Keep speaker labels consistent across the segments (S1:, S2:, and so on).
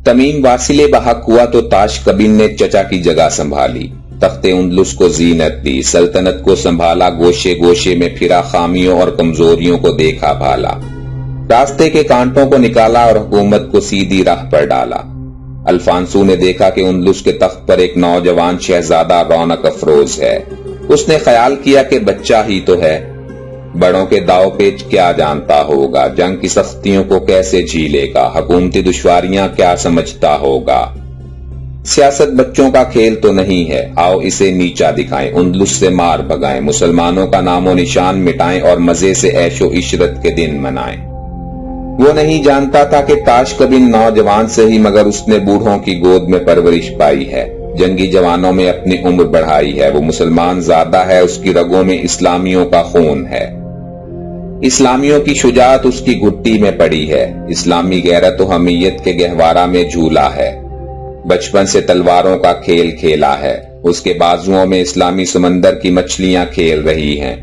S1: تمیم واصل بحق ہوا تو تاشقبیل نے چچا کی جگہ سنبھالی، تخت اندلس کو زینت دی، سلطنت کو سنبھالا، گوشے گوشے میں پھرا، خامیوں اور کمزوریوں کو دیکھا بھالا، راستے کے کانٹوں کو نکالا اور حکومت کو سیدھی راہ پر ڈالا۔ الفانسو نے دیکھا کہ اندلس کے تخت پر ایک نوجوان شہزادہ رونق افروز ہے۔ اس نے خیال کیا کہ بچہ ہی تو ہے، بڑوں کے داؤ پیچ کیا جانتا ہوگا، جنگ کی سختیوں کو کیسے جھیلے گا، حکومتی دشواریاں کیا سمجھتا ہوگا۔ سیاست بچوں کا کھیل تو نہیں ہے، آؤ اسے نیچا دکھائیں، اندلس سے مار بھگائیں، مسلمانوں کا نام و نشان مٹائیں اور مزے سے عیش و عشرت کے دن منائیں۔ وہ نہیں جانتا تھا کہ تاشقبیل نوجوان سے ہی مگر اس نے بوڑھوں کی گود میں پرورش پائی ہے، جنگی جوانوں میں اپنی عمر بڑھائی ہے، وہ مسلمان زادہ ہے، اس کی رگوں میں اسلامیوں کا خون ہے، اسلامیوں کی شجاعت اس کی گھٹی میں پڑی ہے، اسلامی غیرت و حمیت کے گہوارہ میں جھولا ہے، بچپن سے تلواروں کا کھیل کھیلا ہے، اس کے بازوؤں میں اسلامی سمندر کی مچھلیاں کھیل رہی ہیں،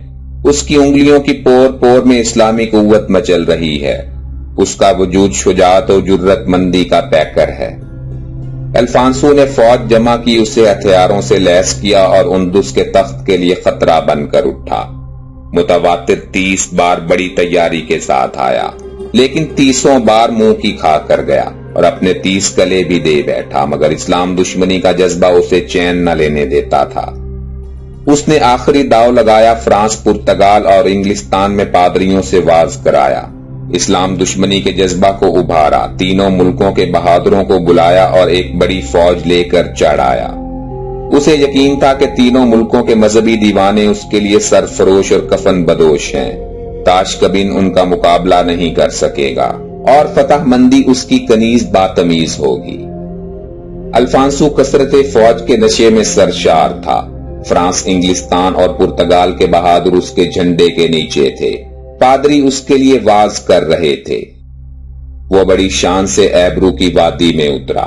S1: اس کی انگلیوں کی پور پور میں اسلامی قوت مچل رہی ہے، اس کا وجود شجاعت و جرت مندی کا پیکر ہے۔ الفانسو نے فوج جمع کی، اسے ہتھیاروں سے لیس کیا اور اندلس کے تخت کے لیے خطرہ بن کر اٹھا۔ متواتر 30 بار بڑی تیاری کے ساتھ آیا، لیکن 30 بار منہ کی کھا کر گیا اور اپنے 30 گلے بھی دے بیٹھا، مگر اسلام دشمنی کا جذبہ اسے چین نہ لینے دیتا تھا۔ اس نے آخری داؤ لگایا، فرانس، پرتگال اور انگلستان میں پادریوں سے واز کرایا، اسلام دشمنی کے جذبہ کو ابھارا، تینوں ملکوں کے بہادروں کو بلایا اور ایک بڑی فوج لے کر چڑھ آیا۔ اسے یقین تھا کہ تینوں ملکوں کے مذہبی دیوانے اس کے لیے سرفروش اور کفن بدوش ہیں، تاشقبیل ان کا مقابلہ نہیں کر سکے گا اور فتح مندی اس کی کنیز باتمیز ہوگی۔ الفانسو کثرت فوج کے نشے میں سرشار تھا، فرانس، انگلستان اور پرتگال کے بہادر اس کے جھنڈے کے نیچے تھے، پادری اس کے لیے واز کر رہے تھے۔ وہ بڑی شان سے ایبرو کی وادی میں اترا،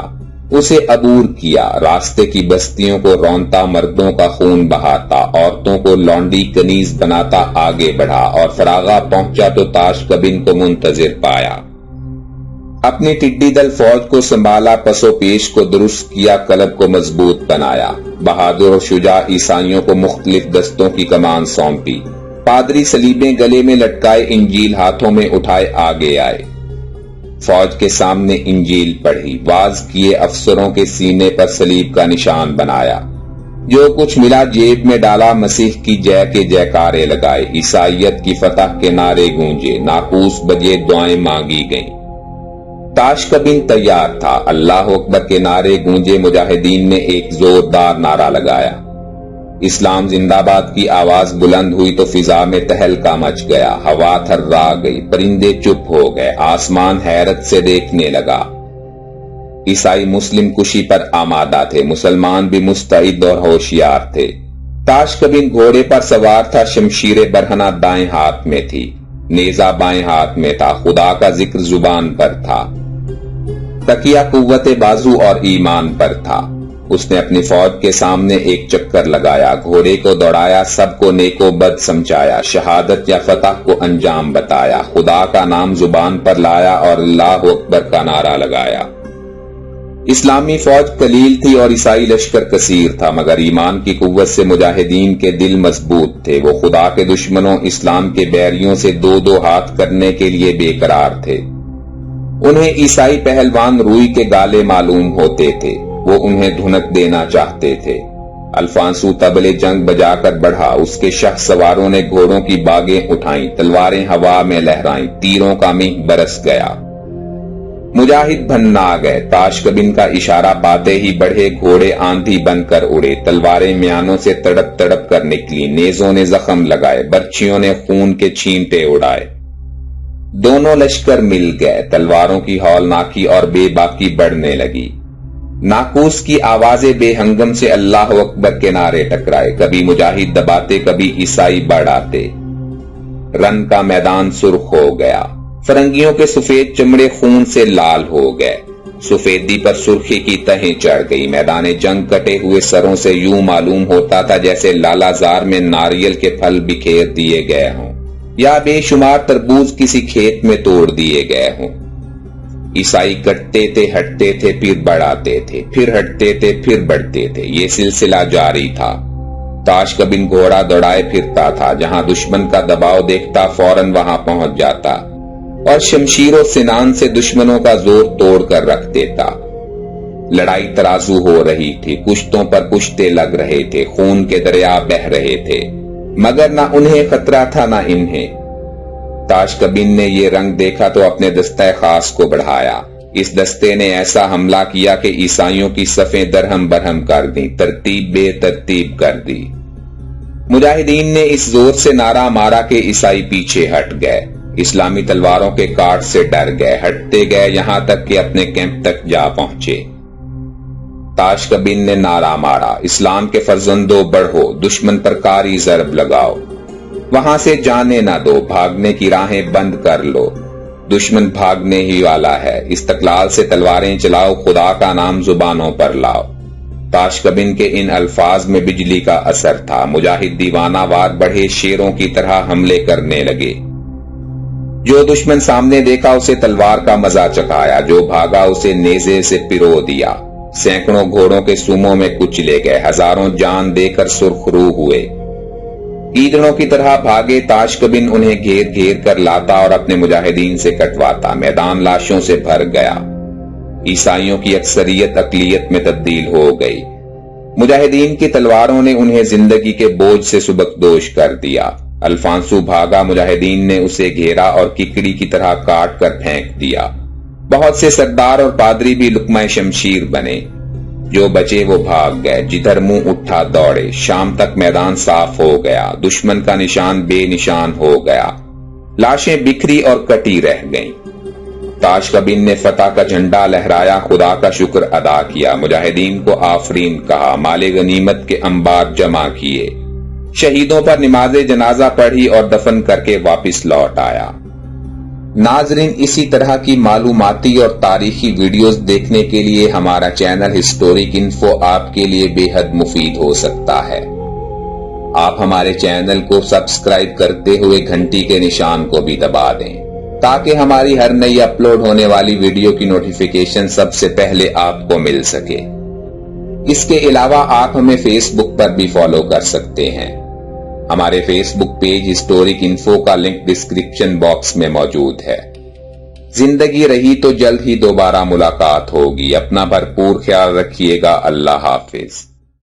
S1: اسے عبور کیا، راستے کی بستیوں کو رونتا، مردوں کا خون بہاتا، عورتوں کو لونڈی کنیز بناتا آگے بڑھا اور فراغا پہنچا تو تاشقبیل کو منتظر پایا۔ اپنی ٹڈی دل فوج کو سنبھالا، پس و پیش کو درست کیا، قلب کو مضبوط بنایا، بہادر اور شجاع عیسائیوں کو مختلف دستوں کی کمان سونپی، پادری صلیبیں گلے میں لٹکائے، انجیل ہاتھوں میں اٹھائے آگے آئے، فوج کے سامنے انجیل پڑھی، واز کیے، افسروں کے سینے پر صلیب کا نشان بنایا، جو کچھ ملا جیب میں ڈالا، مسیح کی جے کے جیکارے لگائے، عیسائیت کی فتح کے نعرے گونجے، ناقوس بجے، دعائیں مانگی گئیں۔ تاشقبیل تیار تھا، اللہ اکبر کے نعرے گونجے، مجاہدین نے ایک زوردار نعرہ لگایا، اسلام زندہ باد کی آواز بلند ہوئی تو فضا میں تہلکا مچ گیا، ہوا تھرا گئی، پرندے چپ ہو گئے، آسمان حیرت سے دیکھنے لگا۔ عیسائی مسلم کشی پر آمادہ تھے، مسلمان بھی مستعد اور ہوشیار تھے۔ تاشقبیل گھوڑے پر سوار تھا، شمشیر برہنہ دائیں ہاتھ میں تھی، نیزہ بائیں ہاتھ میں تھا، خدا کا ذکر زبان پر تھا، تکیہ قوت بازو اور ایمان پر تھا۔ اس نے اپنی فوج کے سامنے ایک چکر لگایا، گھوڑے کو دوڑایا، سب کو نیک و بد سمجھایا، شہادت یا فتح کو انجام بتایا، خدا کا نام زبان پر لایا اور اللہ اکبر کا نعرہ لگایا۔ اسلامی فوج قلیل تھی اور عیسائی لشکر کثیر تھا، مگر ایمان کی قوت سے مجاہدین کے دل مضبوط تھے، وہ خدا کے دشمنوں، اسلام کے بیریوں سے دو دو ہاتھ کرنے کے لیے بے قرار تھے۔ انہیں عیسائی پہلوان روئی کے گالے معلوم ہوتے تھے، وہ انہیں دھنک دینا چاہتے تھے۔ الفانسو طبلِ جنگ بجا کر بڑھا، اس کے شہ سواروں نے گھوڑوں کی باگیں اٹھائیں، تلواریں ہوا میں لہرائیں، تیروں کا مہ برس گیا، مجاہد بھنا گئے۔ تاشقبیل کا اشارہ پاتے ہی بڑھے گھوڑے آندھی بن کر اڑے، تلواریں میانوں سے تڑپ تڑپ کر نکلی، نیزوں نے زخم لگائے، برچھیوں نے خون کے چھینٹے اڑائے۔ دونوں لشکر مل گئے، تلواروں کی ہولناکی اور بے باکی بڑھنے لگی، ناقوس کی آوازیں بے ہنگم سے اللہ اکبر کے نعرے ٹکرائے، کبھی مجاہد دباتے، کبھی عیسائی بڑھ آتے، رن کا میدان سرخ ہو گیا، فرنگیوں کے سفید چمڑے خون سے لال ہو گئے، سفیدی پر سرخی کی تہیں چڑھ گئی، میدان جنگ کٹے ہوئے سروں سے یوں معلوم ہوتا تھا جیسے لالا زار میں ناریل کے پھل بکھیر دیے گئے ہوں یا بے شمار تربوز کسی کھیت میں توڑ دیے گئے ہوں۔ عیسائی کٹتے تھے، ہٹتے تھے، پھر بڑھاتے تھے، پھر ہٹتے تھے، پھر بڑھتے تھے۔ یہ سلسلہ جاری تھا۔ تاش کبین گھوڑا دوڑائے پھرتا تھا، جہاں دشمن کا دباؤ دیکھتا فوراً وہاں پہنچ جاتا اور شمشیر و سنان سے دشمنوں کا زور توڑ کر رکھ دیتا۔ لڑائی ترازو ہو رہی تھی، پشتوں پر پشتے لگ رہے تھے، خون کے دریا بہہ رہے تھے، مگر نہ انہیں خطرہ تھا نہ انہیں۔ تاش کبین نے یہ رنگ دیکھا تو اپنے دستہ خاص کو بڑھایا۔ اس دستے نے ایسا حملہ کیا کہ عیسائیوں کی صفیں درہم برہم کر دیں، ترتیب بے ترتیب کر دی۔ مجاہدین نے اس زور سے نعرہ مارا کہ عیسائی پیچھے ہٹ گئے، اسلامی تلواروں کے کاٹ سے ڈر گئے، ہٹتے گئے، یہاں تک کہ اپنے کیمپ تک جا پہنچے۔ تاش کبین نے نعرہ مارا، اسلام کے فرزندوں بڑھو، دشمن پر کاری ضرب لگاؤ، وہاں سے جانے نہ دو، بھاگنے کی راہیں بند کر لو، دشمن بھاگنے ہی والا ہے، استقلال سے تلواریں چلاؤ، خدا کا نام زبانوں پر لاؤ۔ تاش کبین کے ان الفاظ میں بجلی کا اثر تھا۔ مجاہد دیوانہ وار بڑھے، شیروں کی طرح حملے کرنے لگے۔ جو دشمن سامنے دیکھا اسے تلوار کا مزہ چکھایا، جو بھاگا اسے نیزے سے پرو دیا۔ سینکڑوں گھوڑوں کے سوموں میں کچلے گئے، ہزاروں جان دے کر سرخ رو ہوئے۔ ایندھنوں کی طرح بھاگے، تاش کبین انہیں گھیر گھیر کر لاتا اور اپنے مجاہدین سے کٹواتا۔ میدان لاشوں سے بھر گیا۔ عیسائیوں کی اکثریت اقلیت میں تبدیل ہو گئی۔ مجاہدین کی تلواروں نے انہیں زندگی کے بوجھ سے سبکدوش کر دیا۔ الفانسو بھاگا، مجاہدین نے اسے گھیرا اور ککڑی کی طرح کاٹ کر پھینک دیا۔ بہت سے سردار اور پادری بھی لقمہ شمشیر بنے۔ جو بچے وہ بھاگ گئے، جدھر منہ اٹھا دوڑے۔ شام تک میدان صاف ہو گیا، دشمن کا نشان بے نشان ہو گیا، لاشیں بکھری اور کٹی رہ گئیں۔ تاش کبین نے فتح کا جھنڈا لہرایا، خدا کا شکر ادا کیا، مجاہدین کو آفرین کہا، مال غنیمت کے انبار جمع کیے، شہیدوں پر نماز جنازہ پڑھی اور دفن کر کے واپس لوٹ آیا۔ ناظرین، اسی طرح کی معلوماتی اور تاریخی ویڈیوز دیکھنے کے لیے ہمارا چینل ہسٹورک انفو آپ کے لیے بے حد مفید ہو سکتا ہے۔ آپ ہمارے چینل کو سبسکرائب کرتے ہوئے گھنٹی کے نشان کو بھی دبا دیں تاکہ ہماری ہر نئی اپلوڈ ہونے والی ویڈیو کی نوٹیفیکیشن سب سے پہلے آپ کو مل سکے۔ اس کے علاوہ آپ ہمیں فیس بک پر بھی فالو کر سکتے ہیں۔ ہمارے فیس بک پیج ہسٹورک انفو کا لنک ڈسکرپشن باکس میں موجود ہے۔ زندگی رہی تو جلد ہی دوبارہ ملاقات ہوگی۔ اپنا بھرپور خیال رکھیے گا۔ اللہ حافظ۔